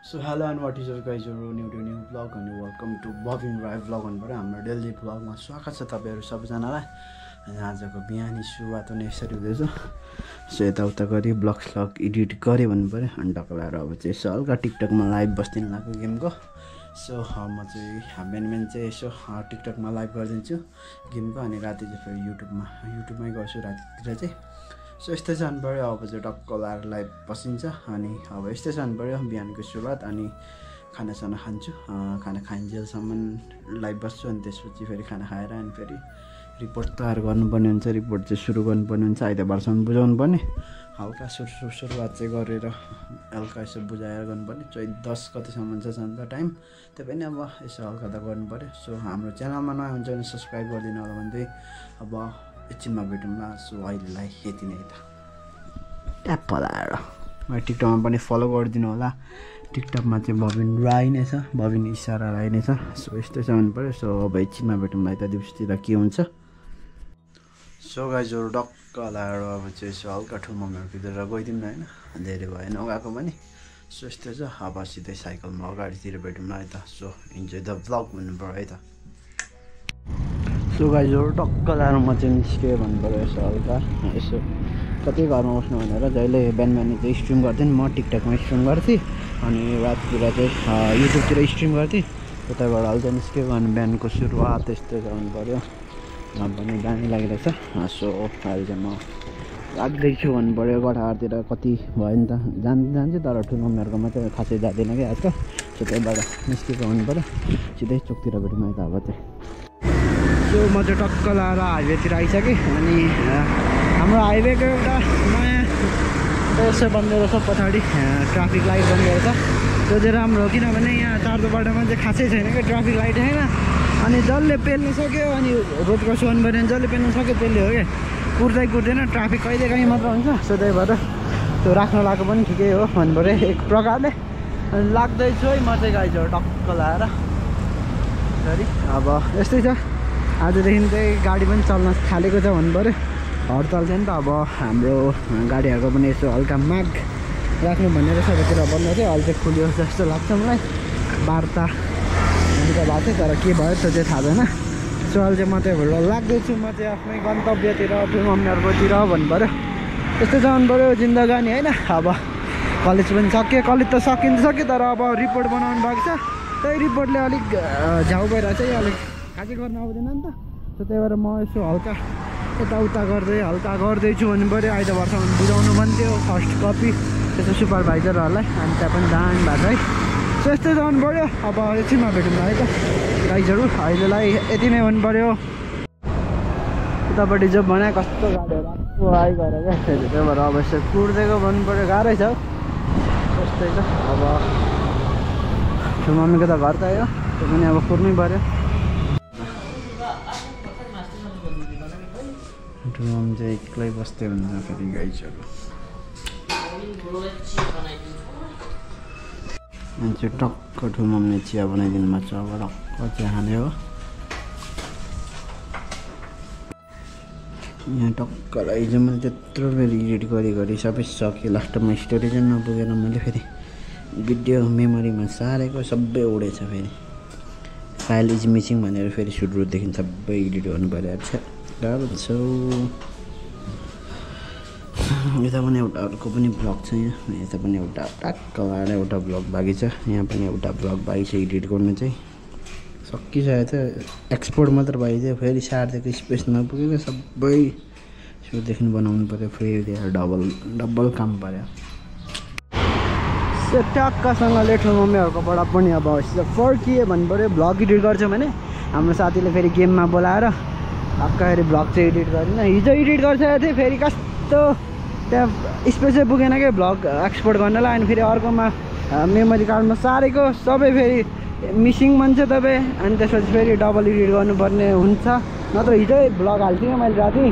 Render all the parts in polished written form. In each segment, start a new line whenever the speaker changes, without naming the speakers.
So hello and what is up guys, you're new to new vlog and welcome to Bobin Rai vlog भन्नुबाट हाम्रो daily भ्लगमा स्वागत छ तपाईहरु सबैजनालाई। अनि आजको बिहानी सुरुवात हुने यसरी हुँदैछ। सो यताउता गरी ब्लग एडिट गरे भन्नु पर्यो अनि टक्कलाएर अब चाहिँ यसो हल्का टिकटकमा लाइभ बस्दिन लाग्यो गेमको। सो म चाहिँ बिहान चाहिँ यसो टिकटकमा लाइभ गरिदिन्छु गेमको अनि राति चाहिँ फेरि युट्युबमै गर्छु रातितिर चाहिँ। सो यस्तै जानु पर्यो अब चाहिँ टक्क लाएर लाइभ बसिन्छ अनि अब यस्तै जानु पर्यो बिहानको सुरुवात अनि खानासाना खान्छु। खाना खाइन्जेलसम्म लाइभ बस्छु अनि त्यसपछि फेरि खाना खाएर अनि फेरि रिपोर्ट तयार गर्नुपर्ने हुन्छ। रिपोर्ट चाहिँ सुरु गर्नुपर्ने हुन्छ, आइतबारसम्म बुझाउनु पर्ने। हल्का सुरुवात चाहिँ गरेर हल्का यसो बुझाएर गर्नुपर्ने। 10 गतिसम्म छ अन्त टाइम, त्यही पनि अब यसो हल्का त गर्नु पर्यो। सो हाम्रो च्यानलमा नयाँ हुन्छ भने सब्सक्राइब गरिदिनु होला भन्दै अब एकछिनमा भेटौँला। सो अहिलेलाई यति नै त ट्याप लाएर मलाई टिकटकमा पनि फलो गरिदिनु होला। टिकटकमा चाहिँ बबिन राई नै छ, बबिन इसारा राई नै छ। सो यस्तै छ भन्नु पऱ्यो। सो अब एकछिनमा भेटौँला यता दिउँसोतिर के हुन्छ। सो गाइजहरू डक्क लाएर अब चाहिँ यसो हल्का ठुलो मम्मीहरूतिर गइदिउँ न होइन, धेरै भएन गएको पनि। सो यस्तै छ, अब सिधै साइकलमा अगाडितिर भेटौँला है त। सो इन्जोय द भ्लग भन्नु पऱ्यो है त। सो गाइजहरू टक्क लाएर म चाहिँ निस्केँ भन्नु पऱ्यो। यसो हल्का यसो कतै घरमा बस्नु भनेर जहिले बिहान चाहिँ स्ट्रिम गर्थेँ नि, म टिकटकमा स्ट्रिम गर्थेँ अनि राततिर चाहिँ युट्युबतिर स्ट्रिम गर्थेँ। त्यताबाट हल्का निस्केको अनि बिहानको सुरुवात यस्तै गर्नु पऱ्यो। पनि दामी लागिरहेछ। सो अहिले चाहिँ म लाग्दैछु भन्नु पऱ्यो। गठाहरूतिर कति भयो नि त जान्छु तर ठुलो मम्मीहरूकोमा चाहिँ खासै जाँदैन कि आजकल। सो त्यहीबाट निस्केको हुनु पऱ्यो। सिधै चोकतिर भेटौँ है त अब चाहिँ। सो म चाहिँ टक्क लाएर हाइवेतिर आइसकेँ अनि हाम्रो हाइवेको एउटा नयाँ यसो बनिएको छ पछाडि ट्राफिक लाइट बनिएको छ। त्यो चाहिँ राम्रो हो किनभने यहाँ चारदो बाटोमा चाहिँ खासै छैन क्या ट्राफिक लाइट होइन। अनि जसले पेल्नु सक्यो अनि रोड क्रस गर्नु पऱ्यो भने जसले पेल्नु सक्यो त्यसले हो क्या, कुर्दैन ट्राफिक कहिलेकाहीँ मात्र हुन्छ। सो त्यही भएर त्यो राख्न लगाएको पनि ठिकै हो भन्नु पऱ्यो एक प्रकारले। अनि लाग्दैछु है म चाहिँ गाइजहरू टक्क लाएर सरी। अब यस्तै छ, आजदेखि चाहिँ गाडी पनि चल्न थालेको छ भन्नु पऱ्यो। हडताल थियो नि त, अब हाम्रो गाडीहरूको पनि यसो हल्का माग राख्नु भनेर सबैतिर बन्द थियो। अहिले चाहिँ खुल्यो जस्तो लाग्छ मलाई। वार्ता हुन्छ भएको थियो तर के भयो त्यो चाहिँ थाहा छैन। सो अहिले चाहिँ म त्यहाँबाट लाग्दैछु, म चाहिँ आफ्नै गन्तव्यतिर ठुलो मम्मीहरूकोतिर भन्नु पऱ्यो। यस्तो जानु पऱ्यो जिन्दगानी होइन। अब कलेज पनि सक्यो, कलेज त सक्यो तर अब रिपोर्ट बनाउनु भएको छ। त्यही रिपोर्टले अलिक झ्याउ भइरहेको छ, अलिक खासै गर्न आउँदैन नि त। सो त्यही भएर म यसो हल्का यताउता गर्दैछु भन्नु पऱ्यो। आइतबारसम्म बुझाउनु पनि थियो फर्स्ट कपी त्यसो सुपरभाइजरहरूलाई अनि त्यहाँ पनि दामी भएको है। सो यस्तै जानु पऱ्यो। अब एकछिनमा भेटौँ है त गाइजहरू, अहिलेलाई यति नै भन्नु पऱ्यो। उतापट्टि जो बनायो कस्तो गाडीहरू आएको आइगएर क्या, त्यही भएर अब यसो कुर्दिएको भन्नु पऱ्यो, गाह्रै छ। त्यस्तै छ अब ठुलो मम्मीको त घर त आयो, त्यो पनि अब कुर्नै पऱ्यो। ठुलो मम्मी चाहिँ एक्लै बस्दै हुन्छ फेरि गाइजहरू। मान्छे टक्क ठुलो मम्मीले चिया बनाइदिनु भएको छ, अब टक्क चिया खाने हो। यहाँ टक्क हिजो मैले त्यत्रो फेरि एडिट गरी सबै सकेँ, लास्टमा स्टोरी चाहिँ नपुगेर मैले फेरि भिडियो मेमोरीमा सारेको सबै उडेछ। फेरि फाइल इज मिसिङ भनेर फेरि सुरुदेखि सबै एडिट गर्नु पऱ्यो। अच्छा गाह्रो छ। यता पनि एउटा अर्को पनि ब्लग छ, यहाँ यता पनि एउटा टक्क लाएर एउटा ब्लग बाँकी छ, यहाँ पनि एउटा ब्लग बाँकी छ एडिट गर्नु चाहिँ सकिसकेको थियो। एक्सपोर्ट मात्र बाँकी थियो, फेरि सारिदिएको स्पेस नपुगेर सबै सुरुदेखि बनाउनु पऱ्यो। फेरि डबल काम पऱ्यो। त्यो टक्कसँगले ठुलो मम्मीहरूकोबाट पनि अब फर्किए भन्नु पऱ्यो। भ्लग एडिट गर्छ भने हाम्रो साथीले फेरि गेममा बोलाएर टक्क फेरि भ्लग चाहिँ एडिट गरिन। हिजो एडिट गरिसकेको थिएँ, फेरि कस्तो त्यहाँ स्पेसै पुगेन क्या भ्लग एक्सपोर्ट गर्नलाई। अनि फेरि अर्कोमा मेमोरी कार्डमा सारेको सबै फेरि मिसिङ भन्छ तपाईँ, अनि त्यसपछि फेरि डबल एडिट गर्नुपर्ने हुन्छ। नत्र हिजै भ्लग हाल्थेँ मैले राति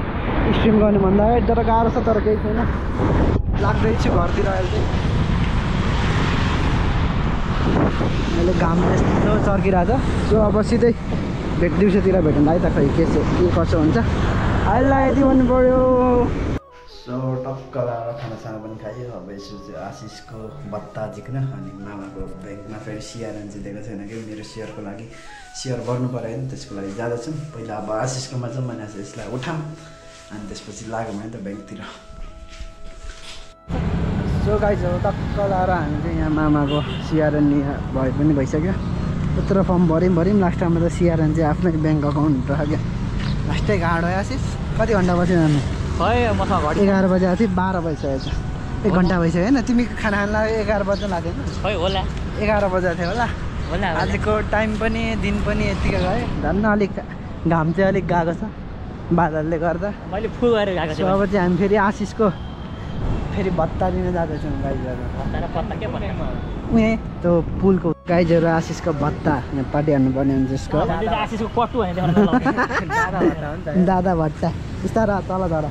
स्ट्रिम गर्नुभन्दा अगाडि, तर गाह्रो छ तर केही छैन। लाग्दैछु घरतिर अहिले चाहिँ। अहिले घाम यस्तो चर्किरहेको छ। सो अब सिधै दिउँसोतिर भेटौँ है त, खै के कसो हुन्छ। अहिलेलाई यति भन्नु पऱ्यो। सो टक्क टक्क लाएर खानासाना पनि खायो। अब यसो चाहिँ आशिषको भत्ता झिक्न अनि मामाको ब्याङ्कमा फेरि सिआरएन चाहिँ दिएको छैन कि मेरो सेयरको लागि सेयर गर्नु पऱ्यो नि, त्यसको लागि जाँदैछौँ। पहिला अब आशिषकोमा चाहिँ मैले यसलाई उठाऊँ अनि त्यसपछि लाग्यो भने त ब्याङ्कतिर। सो गाइज अब टक्क लाएर हामी चाहिँ यहाँ मामाको सिआरएन भए पनि भइसक्यो। यत्रो फर्म भऱ्यौँ लास्टमा त सिआरएन चाहिँ आफ्नै ब्याङ्क अकाउन्ट राख्यो। लास्टै गाडो है आशिष, कति घन्टा बस्यो जानु? 11 बजे आएको थियो, 12 भइसकेको छ, 1 घन्टा भइसक्यो होइन? तिमी खाना खान लाग्यो 11 बजे लाग्यो
होला,
11 बजेको थियो होला। आजको टाइम पनि दिन पनि यतिकै गयो। धन्न अलिक घाम चाहिँ अलिक गएको छ बादलले गर्दा।
मैले फुल गरेर गएको छु।
अब चाहिँ हामी फेरि आशिषको फेरि भत्ता लिन जाँदैछौँ गाइजहरू। उहाँ त्यो पुलको गाइजहरू आशिषको भत्ता पार्टी हान्नुपर्ने हुन्छ त्यसको। दादा भट्टा बिस्तारो तल झर।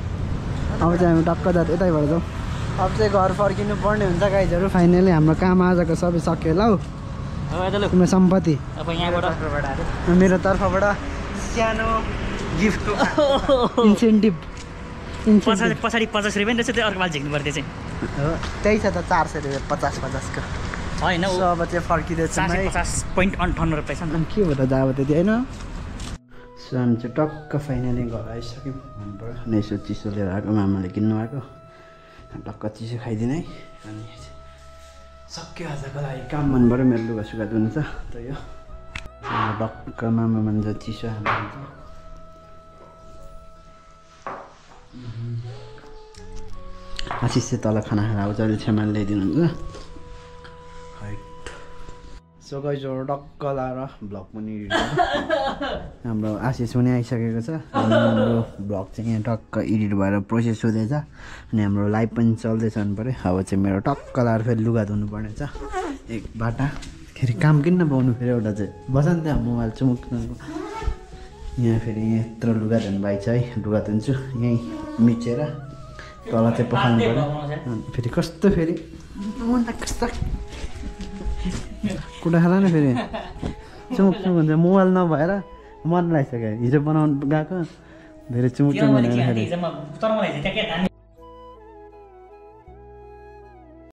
अब चाहिँ हामी टक्क जाँदा यतैबाट जाउँ। अब चाहिँ घर फर्किनु पर्ने हुन्छ गाइजहरू। फाइनली हाम्रो काम आजको सबै सक्यो ल। तिम्रो सम्पत्ति मेरो तर्फबाट सानो गिफ्ट इन्सेन्टिभ।
पछाडि 50 रुपियाँ रहेछ, त्यो अर्को पालि झिक्नु पर्थ्यो चाहिँ।
हो त्यही छ त, 400 रुपियाँ 50-50
होइन।
अब चाहिँ फर्किँदैछ
50.58 रुपियाँ छ नि।
के भएर जाब त्यति होइन। सो हामी चाहिँ टक्क फाइनली घर आइसक्यौँ। मनपर्यो अनि यसो चिसो लिएर आएको, मामाले किन्नु आएको। टक्क चिसो खाइदिने है। अनि सक्यो आजको लागि काम। मन पऱ्यो, मेरो लुगा सुगा धुनु छ त। यो टक्क मामा भन्छ चिसो हाल्नुहुन्छ। आशिष चाहिँ तल खाना खाएर आउँछ, अहिले छेमाले ल्याइदिनुहुन्छ। सो गाइजहरू टक्क लाएर भ्लग पनि हाम्रो आशिष पनि आइसकेको छ। हाम्रो भ्लग चाहिँ यहाँ टक्क एडिट भएर प्रोसेस हुँदैछ अनि हाम्रो लाइभ पनि चल्दैछ हुनु पऱ्यो। अब चाहिँ मेरो टक्क लाएर फेरि लुगा धुनुपर्ने छ एक बाटा। फेरि काम किन नपाउनु फेरि एउटा चाहिँ बस नि त्यहाँ मोबाइल चुमुक्नु। यहाँ फेरि यत्रो लुगा धुनु भएको छ है, लुगा धुन्छु यहीँ मिचेर तल चाहिँ पखाल्नु पऱ्यो। फेरि कस्तो फेरि कस्तो कुटा खाला न फेरि चुमुक चुमुक हुन्छ। मोबाइल नभएर मन लागिसक्यो। हिजो बनाउनु गएको फेरि चुमुक चुमुक भनेर फेरि